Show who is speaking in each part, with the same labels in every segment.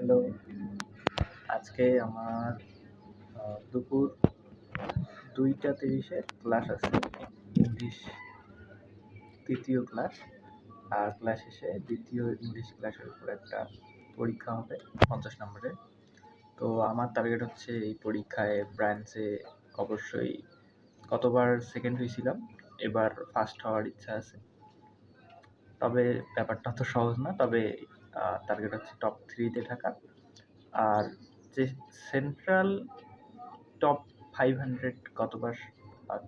Speaker 1: Hello, আজকে আমার দুপুর 2টা 30-এ ক্লাস আছে, ইংলিশ তৃতীয় ক্লাস। আর ক্লাস শেষে দ্বিতীয় ইংলিশ ক্লাসের উপর একটা পরীক্ষা হবে 50 নম্বরের। তো আমার টার্গেট হচ্ছে এই পরীক্ষায় ব্রাঞ্চে অবশ্যই কতবার সেকেন্ড হয়েছিলাম, এবার ফার্স্ট হওয়ার ইচ্ছা আছে। তবে ব্যাপারটা তো সহজ না, তবে টার্গেট হচ্ছে টপ 3-তে থাকা। আর যে সেন্ট্রাল টপ 500 কতবার,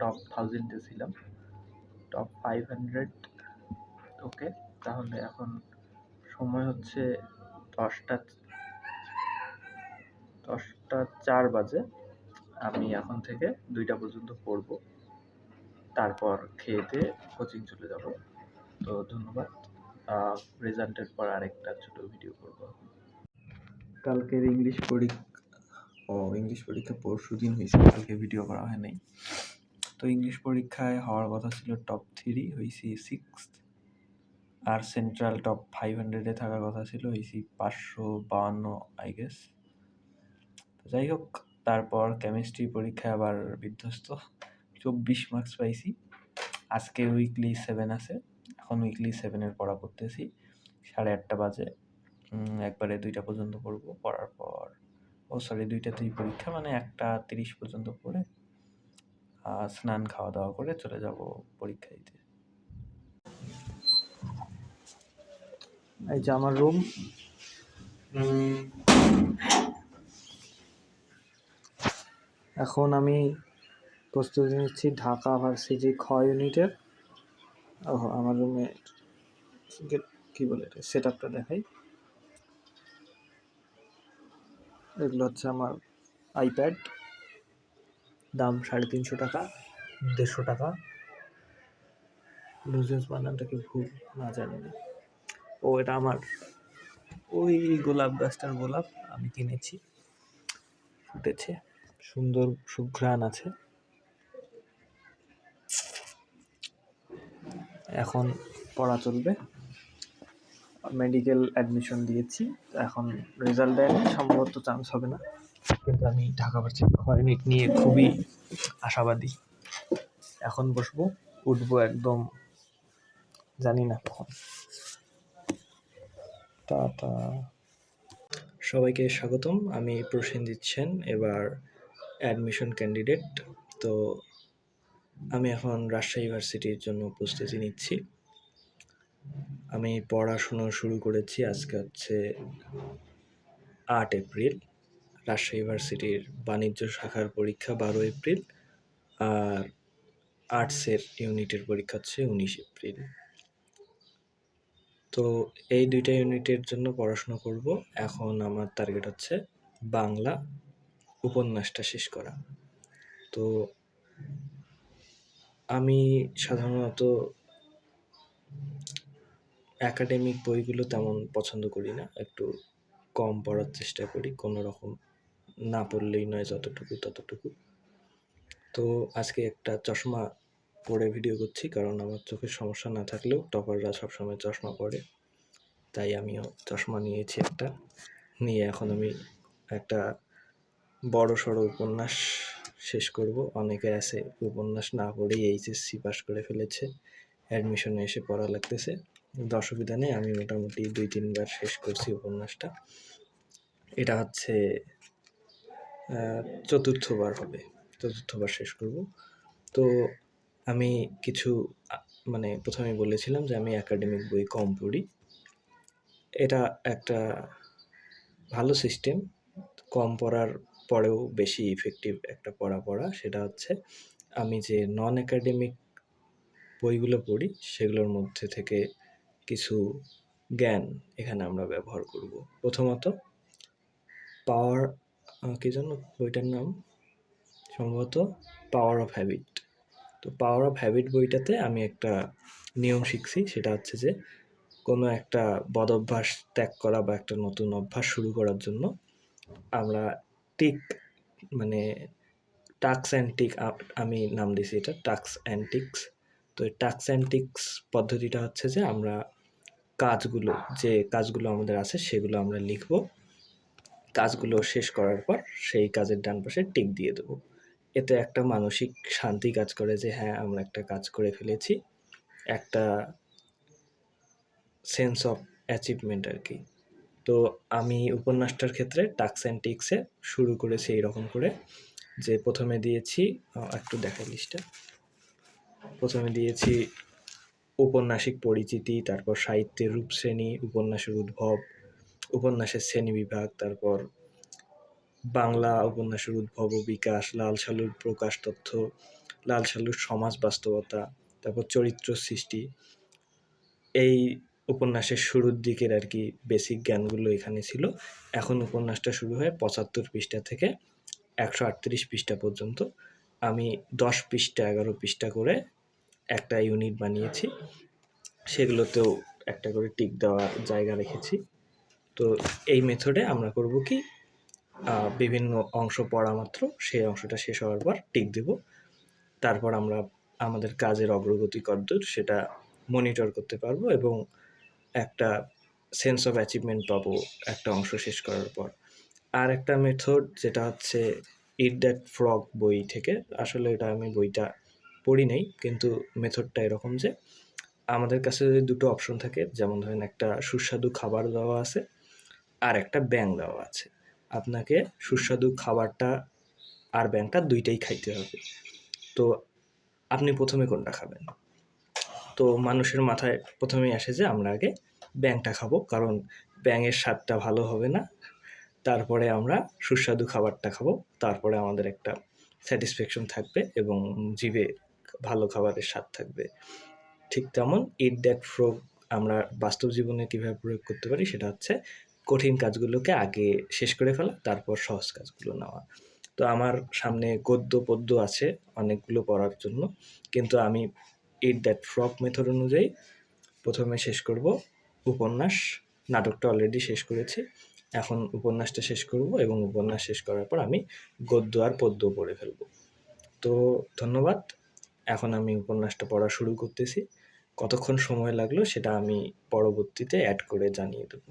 Speaker 1: টপ 1000-এ ছিলাম, টপ 500। ওকে, তাহলে এখন সময় হচ্ছে 10টা 4 বাজে। আমি এখন থেকে 2টা পর্যন্ত পড়বো, তারপর খেয়ে দিয়ে কোচিং চলে যাব। তো ধন্যবাদ। রেজাল্টের পর আরেকটা ছোট ভিডিও করবো। কালকের ইংলিশ পরীক্ষা পরশু দিন হয়েছে, কালকে ভিডিও করা হয় নাই। তো ইংলিশ পরীক্ষায় হওয়ার কথা ছিল টপ 3, হয়েছি 6th। আর সেন্ট্রাল টপ 500-এ থাকার কথা ছিল, হয়েছি 552 আই গেস। যাই হোক, তারপর কেমিস্ট্রি পরীক্ষায় আবার বিধ্বস্ত, 24 মার্কস পাইছি। আজকে উইকলি 7 আছে, এখন উইকলি 7-এর পড়া করতেছি। 8:30 বাজে, একবারে 2টা পর্যন্ত পড়বো। পড়ার পর 2টাতেই পরীক্ষা, মানে 1:30 পর্যন্ত পড়ে স্নান খাওয়া দাওয়া করে চলে যাব পরীক্ষা দিতে। এই যে আমার রুম। এখন আমি প্রস্তুতি নিচ্ছি ঢাকা ভার্সিটি খ ইউনিটের। আমার রুমে কি বলে এটা, সেট আপটা দেখাই। এগুলো হচ্ছে আমার আইপ্যাড, দাম 350 টাকা, 150 টাকা। লুজেস বানানটা কি ভুল না জানি না। ও, এটা আমার ওই গোলাপ গাছটার গোলাপ আমি কিনেছি, ফুটেছে, সুন্দর সুঘ্রাণ আছে। এখন পড়া চলবে। মেডিকেল অ্যাডমিশন দিয়েছি, এখন রেজাল্ট দেয়নি, সম্ভবত চান্স হবে না, কিন্তু আমি ঢাকা ভার্সিটি খ ইউনিট নিয়ে খুবই আশাবাদী। এখন বসবো, উঠবো একদম জানি না কখন। টাটা। সবাইকে স্বাগতম, আমি প্রসেনজিৎ সেন, এবার অ্যাডমিশন ক্যান্ডিডেট। তো আমি এখন রাজশাহী ভার্সিটির জন্য প্রস্তুতি নিচ্ছি। আমি পড়াশুনো শুরু করেছি, আজকে হচ্ছে 8 এপ্রিল। রাজশাহী ভার্সিটির বাণিজ্য শাখার পরীক্ষা 12 এপ্রিল, আর আর্টসের ইউনিটের পরীক্ষা হচ্ছে 19 এপ্রিল। তো এই 2টা ইউনিটের জন্য পড়াশোনা করব। এখন আমার টার্গেট হচ্ছে বাংলা উপন্যাসটা শেষ করা। তো আমি সাধারণত একাডেমিক বইগুলো তেমন পছন্দ করি না, একটু কম পড়ার চেষ্টা করি, কোনো রকম না পড়লেই নয়, যতটুকু ততটুকু। তো আজকে একটা চশমা পরে ভিডিও করছি, কারণ আমার চোখের সমস্যা না থাকলেও টপাররা সবসময় চশমা পরে, তাই আমিও চশমা নিয়েছি একটা। নিয়ে এখন আমি একটা বড় সড়ো উপন্যাস শেষ করব। অনেকে আছে উপন্যাস না পড়েই এইচএসসি পাস করে ফেলেছে, অ্যাডমিশনে এসে পড়া লাগতেছে। অসুবিধা নেই, আমি মোটামুটি 2-3 বার শেষ করছি উপন্যাসটা। এটা হচ্ছে চতুর্থবার শেষ করব। তো আমি কিছু মানে প্রথমে বলেছিলাম যে আমি একাডেমিক বই কম পড়ি। এটা একটা ভালো সিস্টেম, কম পড়ার পরেও বেশি ইফেক্টিভ একটা পড়া। সেটা হচ্ছে আমি যে নন একাডেমিক বইগুলো পড়ি সেগুলোর মধ্যে থেকে কিছু জ্ঞান এখানে আমরা ব্যবহার করব। প্রথমত পাওয়ার, কি যেন বইটার নাম, সম্ভবত পাওয়ার অফ হ্যাবিট। তো পাওয়ার অফ হ্যাবিট বইটাতে আমি একটা নিয়ম শিখছি, সেটা হচ্ছে যে কোনো একটা বদ অভ্যাস ত্যাগ করা বা একটা নতুন অভ্যাস শুরু করার জন্য আমরা টাস্ক অ্যান্ড টিক, আমি নাম দিয়েছি এটা টাস্ক অ্যান্ড টিক্স। তো এই টাস্ক অ্যান্ড টিক্স পদ্ধতিটা হচ্ছে যে আমরা যে কাজগুলো আমাদের আছে সেগুলো আমরা লিখব। কাজগুলো শেষ করার পর সেই কাজের ডান পাশে টিক দিয়ে দেবো। এতে একটা মানসিক শান্তি কাজ করে যে হ্যাঁ, আমরা একটা কাজ করে ফেলেছি। একটা সেন্স অফ অ্যাচিভমেন্ট আরকি। তো আমি উপন্যাসটার ক্ষেত্রে টাস্ক অ্যান্ড টিক্সে শুরু করেছি এইরকম করে যে প্রথমে দিয়েছি একটু দেখাই লিস্টটা। প্রথমে দিয়েছি ঔপন্যাসিক পরিচিতি, তারপর সাহিত্যের রূপশ্রেণী, উপন্যাসের উদ্ভব, উপন্যাসের শ্রেণীবিভাগ, তারপর বাংলা উপন্যাসের উদ্ভব ও বিকাশ, লাল সালুর প্রকাশ তথ্য, লাল সালুর সমাজ বাস্তবতা, তারপর চরিত্র সৃষ্টি। এই উপন্যাসের শুরুর দিকের আর কি বেসিক জ্ঞানগুলো এখানে ছিল। এখন উপন্যাসটা শুরু হয় ৭৫ পৃষ্ঠা থেকে ১৩৮ পৃষ্ঠা পর্যন্ত। আমি ১০ পৃষ্ঠা ১১ পৃষ্ঠা করে একটা ইউনিট বানিয়েছি। সেগুলোতেও একটা করে টিক দেওয়ার জায়গা রেখেছি। তো এই মেথডে আমরা করব কি, বিভিন্ন অংশ পড়া মাত্র সেই অংশটা শেষ হওয়ার পর টিক দেব। তারপর আমরা আমাদের কাজের অগ্রগতি কতদূর সেটা মনিটর করতে পারবো এবং একটা সেন্স অফ অ্যাচিভমেন্ট পাবো একটা অংশ শেষ করার পর। আর একটা মেথড যেটা হচ্ছে ইট দ্যাট ফ্রগ বই থেকে, আসলে এটা আমি বইটা পড়ি নাই, কিন্তু মেথডটা এরকম যে আমাদের কাছে যদি দুটো অপশন থাকে, যেমন ধরেন একটা সুস্বাদু খাবার দেওয়া আছে আর একটা ব্যাঙ দেওয়া আছে, আপনাকে সুস্বাদু খাবারটা আর ব্যাঙটা দুইটাই খাইতে হবে। তো আপনি প্রথমে কোনটা খাবেন? তো মানুষের মাথায় প্রথমেই আসে যে আমরা আগে ব্যাঙটা খাবো, কারণ ব্যাঙের স্বাদটা ভালো হবে না। তারপরে আমরা সুস্বাদু খাবারটা খাবো, তারপরে আমাদের একটা স্যাটিসফ্যাকশন থাকবে এবং জিভে ভালো খাবারের স্বাদ থাকবে। ঠিক তেমন ইট দ্যাট ফ্রগ আমরা বাস্তব জীবনে কীভাবে প্রয়োগ করতে পারি সেটা হচ্ছে কঠিন কাজগুলোকে আগে শেষ করে ফেলা, তারপর সহজ কাজগুলো নেওয়া। তো আমার সামনে গদ্য পদ্য আছে অনেকগুলো পড়ার জন্য, কিন্তু আমি ইট দ্যাট ফ্রগ মেথড অনুযায়ী প্রথমে শেষ করব উপন্যাস। নাটকটা অলরেডি শেষ করেছি, এখন উপন্যাসটা শেষ করব এবং উপন্যাস শেষ করার পর আমি গদ্য আর পদ্য পড়ে ফেলব। তো ধন্যবাদ। এখন আমি উপন্যাসটা পড়া শুরু করতেছি। কতক্ষণ সময় লাগলো সেটা আমি পরবর্তীতে অ্যাড করে জানিয়ে দেবো।